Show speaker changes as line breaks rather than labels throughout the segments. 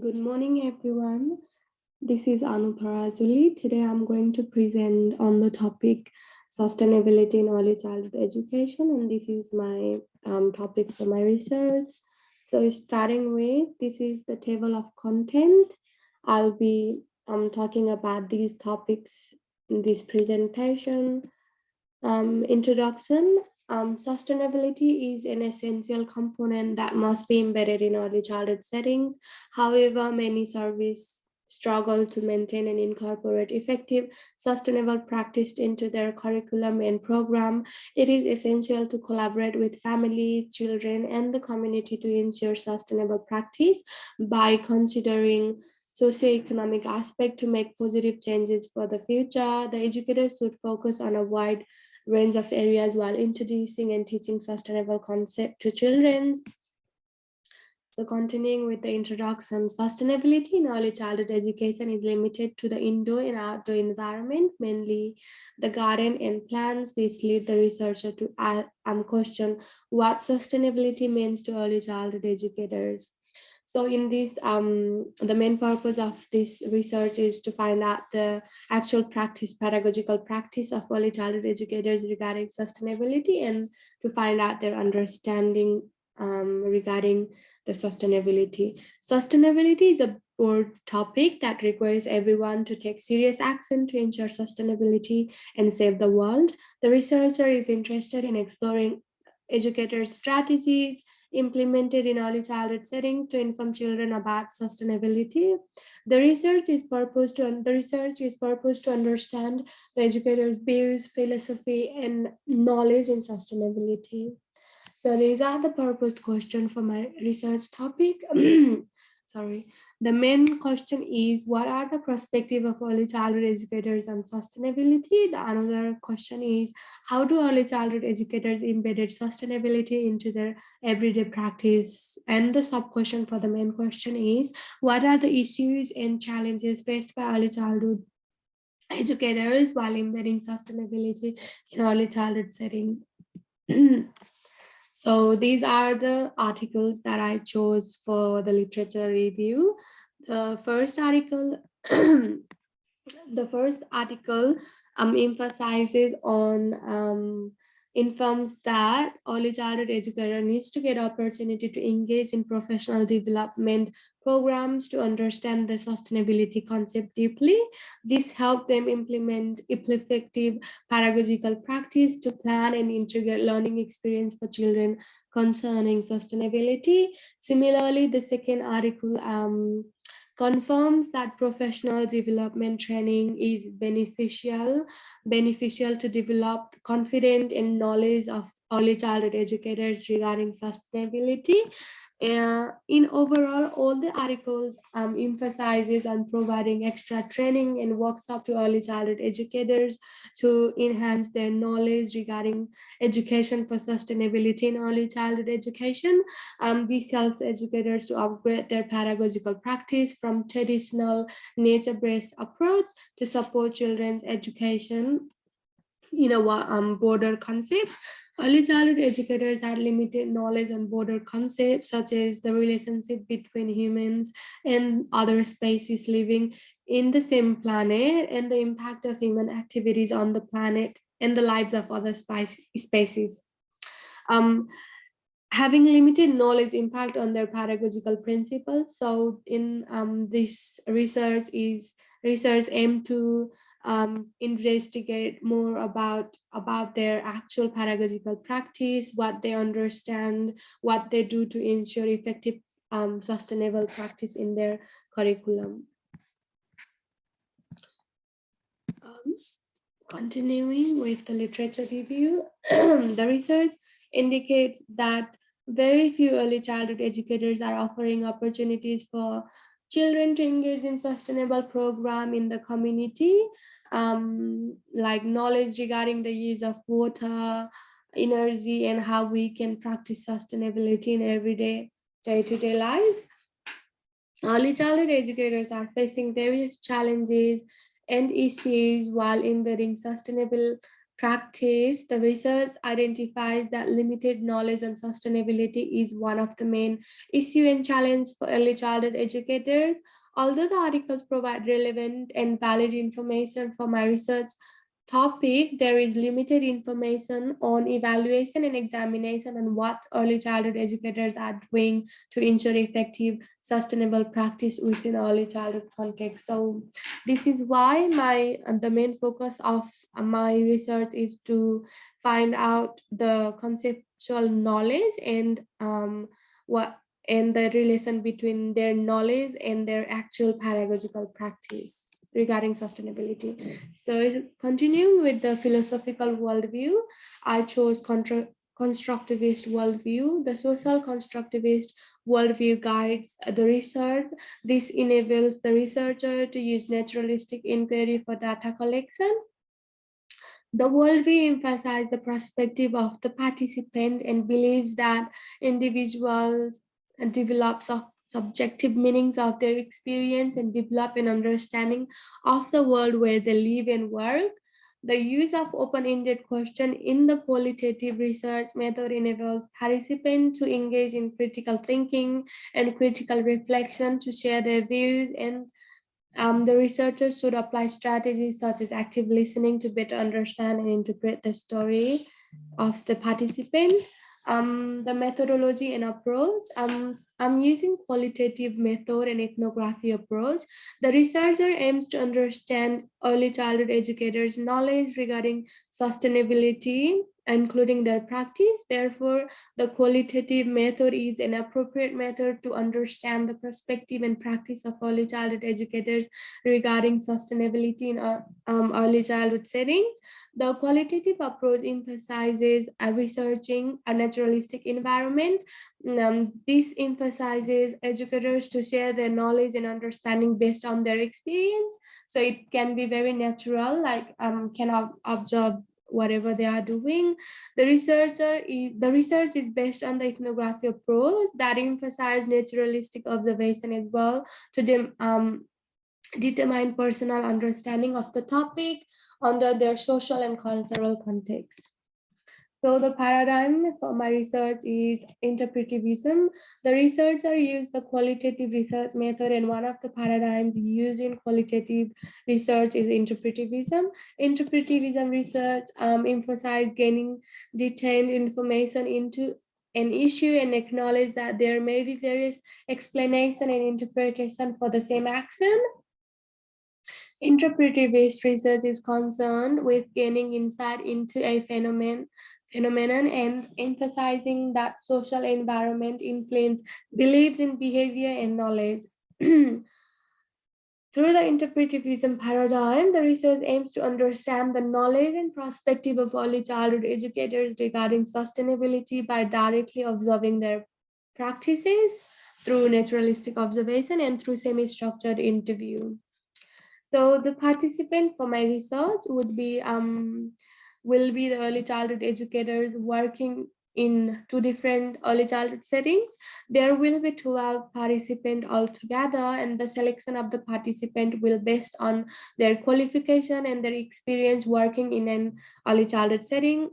Good morning, everyone. This is Anu Parazuli. Today, I'm going to present on the topic sustainability in early childhood education, and this is my topic for my research. So, starting with this is the table of content. I'll be talking about these topics in this presentation. Introduction. Sustainability is an essential component that must be embedded in early childhood settings. However, many services struggle to maintain and incorporate effective, sustainable practice into their curriculum and program. It is essential to collaborate with families, children, and the community to ensure sustainable practice by considering socioeconomic aspect to make positive changes for the future. The educators should focus on a wide range of areas while introducing and teaching sustainable concept to children. So continuing with the introduction, sustainability in early childhood education is limited to the indoor and outdoor environment, mainly the garden and plants. This lead the researcher to question what sustainability means to early childhood educators. So in this, the main purpose of this research is to find out the actual practice, pedagogical practice of early childhood educators regarding sustainability and to find out their understanding regarding the sustainability. Sustainability is a broad topic that requires everyone to take serious action to ensure sustainability and save the world. The researcher is interested in exploring educators' strategies implemented in early childhood settings to inform children about sustainability. The research is purpose to understand the educators' views, philosophy, and knowledge in sustainability. So these are the purposed question for my research topic. Sorry. The main question is what are the perspective of early childhood educators on sustainability? The another question is how do early childhood educators embedded sustainability into their everyday practice? And the sub question for the main question is what are the issues and challenges faced by early childhood educators while embedding sustainability in early childhood settings? So these are the articles that I chose for the literature review. The first article, the first article emphasizes on informs that early childhood educator needs to get opportunity to engage in professional development programs to understand the sustainability concept deeply. This helps them implement effective pedagogical practice to plan and integrate learning experience for children concerning sustainability. Similarly, the second article confirms that professional development training is beneficial to develop confidence and knowledge of early childhood educators regarding sustainability. In overall, all the articles emphasizes on providing extra training and workshop to early childhood educators to enhance their knowledge regarding education for sustainability in early childhood education. This helps educators to upgrade their pedagogical practice from traditional nature-based approach to support children's education in a broader concept. Early childhood educators had limited knowledge on broader concepts such as the relationship between humans and other species living in the same planet and the impact of human activities on the planet and the lives of other species. Um, Having limited knowledge impact on their pedagogical principles. So in this research aim to investigate more about their actual pedagogical practice, what they understand, what they do to ensure effective sustainable practice in their curriculum. Um, Continuing with the literature review, the research indicates that very few early childhood educators are offering opportunities for children to engage in sustainable program in the community, like knowledge regarding the use of water, energy, and how we can practice sustainability in everyday day-to-day life. Early childhood educators are facing various challenges and issues while embedding sustainable practice, the research identifies that limited knowledge on sustainability is one of the main issue and challenge for early childhood educators. Although the articles provide relevant and valid information for my research topic, there is limited information on evaluation and examination on what early childhood educators are doing to ensure effective, sustainable practice within early childhood context. So this is why the main focus of my research is to find out the conceptual knowledge and what and the relation between their knowledge and their actual pedagogical practice regarding sustainability. So continuing with the philosophical worldview, I chose constructivist worldview. The social constructivist worldview guides the research. This enables the researcher to use naturalistic inquiry for data collection. The worldview emphasizes the perspective of the participant and believes that individuals develop subjective meanings of their experience and develop an understanding of the world where they live and work. The use of open-ended question in the qualitative research method enables participants to engage in critical thinking and critical reflection to share their views, and the researchers should apply strategies such as active listening to better understand and interpret the story of the participant. The methodology and approach. I'm using qualitative method and ethnography approach. The researcher aims to understand early childhood educators' knowledge regarding sustainability, including their practice. Therefore, the qualitative method is an appropriate method to understand the perspective and practice of early childhood educators regarding sustainability in early childhood settings. The qualitative approach emphasizes researching a naturalistic environment. This emphasizes educators to share their knowledge and understanding based on their experience. So it can be very natural, like can observe whatever they are doing. The research is based on the ethnography approach that emphasizes naturalistic observation as well to determine personal understanding of the topic under their social and cultural context. So the paradigm for my research is interpretivism. The researcher used the qualitative research method, and one of the paradigms used in qualitative research is interpretivism. Interpretivism research emphasizes gaining detailed information into an issue and acknowledge that there may be various explanation and interpretation for the same action. Interpretive-based research is concerned with gaining insight into a phenomenon and emphasizing that social environment influence beliefs in behavior and knowledge. Through the interpretivism paradigm, the research aims to understand the knowledge and perspective of early childhood educators regarding sustainability by directly observing their practices through naturalistic observation and through semi-structured interview. So the participant for my research will be the early childhood educators working in two different early childhood settings. There will be 12 participants altogether, and the selection of the participant will based on their qualification and their experience working in an early childhood setting.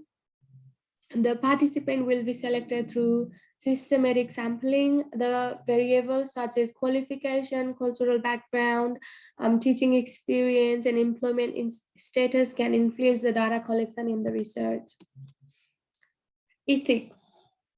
The participant will be selected through systematic sampling. The variables such as qualification, cultural background, teaching experience, and employment status can influence the data collection in the research. Ethics.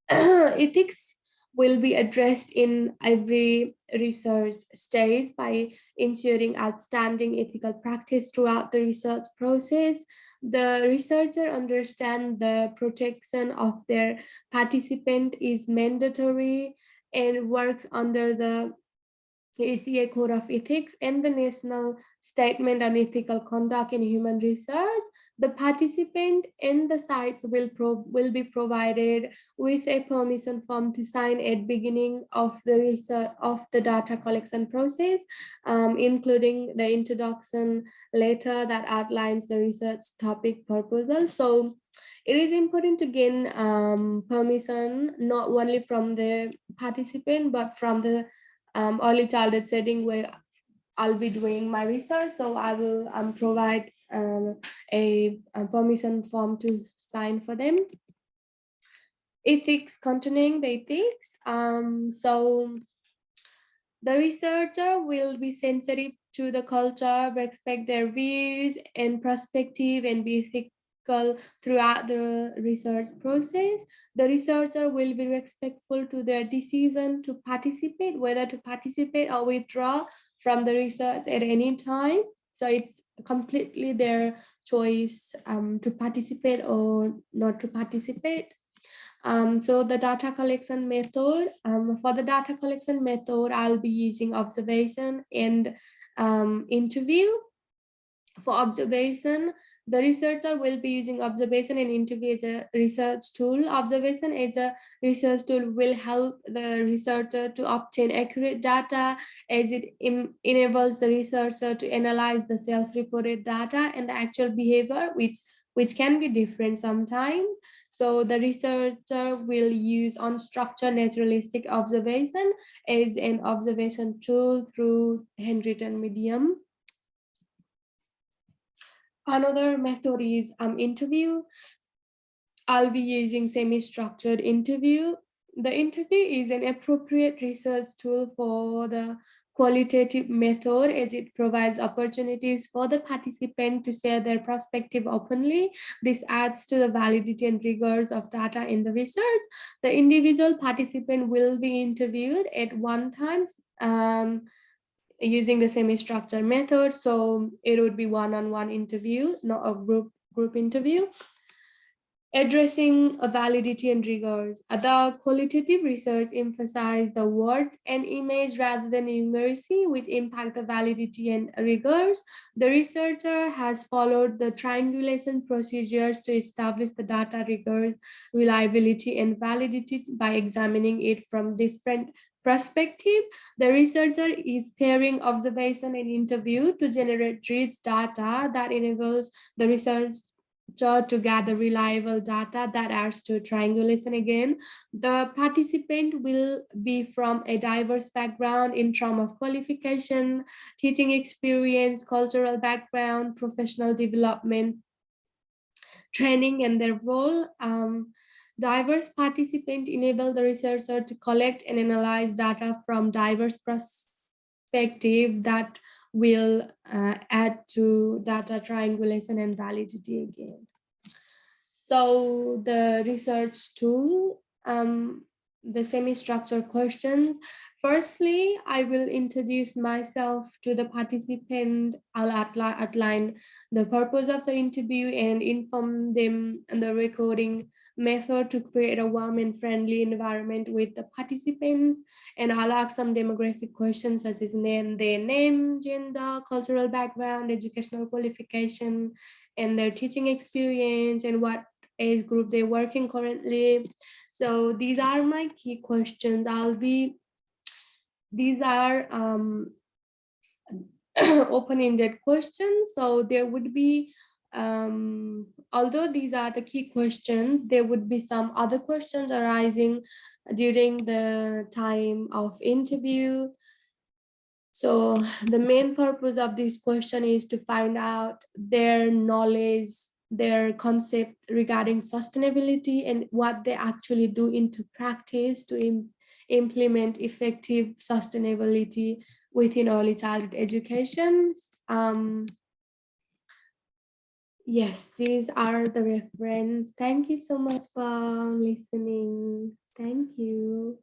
Ethics will be addressed in every research stage by ensuring outstanding ethical practice throughout the research process. The researcher understands the protection of their participant is mandatory and works under the ACA Code of Ethics and the National Statement on Ethical Conduct in Human Research. The participant and the sites will be provided with a permission form to sign at beginning of the research of the data collection process, including the introduction letter that outlines the research topic proposal. So it is important to gain permission not only from the participant but from the early childhood setting where I'll be doing my research, so I will provide a permission form to sign for them. Ethics, continuing the ethics. So the researcher will be sensitive to the culture, respect their views and perspective, and be ethical throughout the research process. The researcher will be respectful to their decision to participate, whether to participate or withdraw from the research at any time. So it's completely their choice to participate or not to participate. So the data collection method, for the data collection method, I'll be using observation and interview. For observation, the researcher will be using observation and interview as a research tool. Observation as a research tool will help the researcher to obtain accurate data, as it enables the researcher to analyze the self-reported data and the actual behavior, which can be different sometimes. So the researcher will use unstructured naturalistic observation as an observation tool through handwritten medium. Another method is interview. I'll be using semi-structured interview. The interview is an appropriate research tool for the qualitative method, as it provides opportunities for the participant to share their perspective openly. This adds to the validity and rigors of data in the research. The individual participant will be interviewed at one time, using the semi-structured method. So it would be one-on-one interview, not a group interview. Addressing validity and rigors. The qualitative research emphasize the words and image rather than numeracy, which impact the validity and rigors. The researcher has followed the triangulation procedures to establish the data rigors, reliability, and validity by examining it from different perspective. The researcher is pairing observation and interview to generate rich data that enables the research to gather reliable data that adds to triangulation again. The participant will be from a diverse background in terms of qualification, teaching experience, cultural background, professional development, training, and their role. Diverse participant enable the researcher to collect and analyze data from diverse perspective that will add to data triangulation and validity again. So the research tool, the semi-structured questions. Firstly, I will introduce myself to the participant. I'll outline the purpose of the interview and inform them on the recording method to create a warm and friendly environment with the participants. And I'll ask some demographic questions such as their name, gender, cultural background, educational qualification, and their teaching experience, and what age group they're working currently. So these are my key questions. These are open-ended questions. So there would be, although these are the key questions, there would be some other questions arising during the time of interview. So the main purpose of this question is to find out their knowledge, their concept regarding sustainability, and what they actually do into practice to implement effective sustainability within early childhood education. Yes, these are the reference. Thank you so much for listening. Thank you.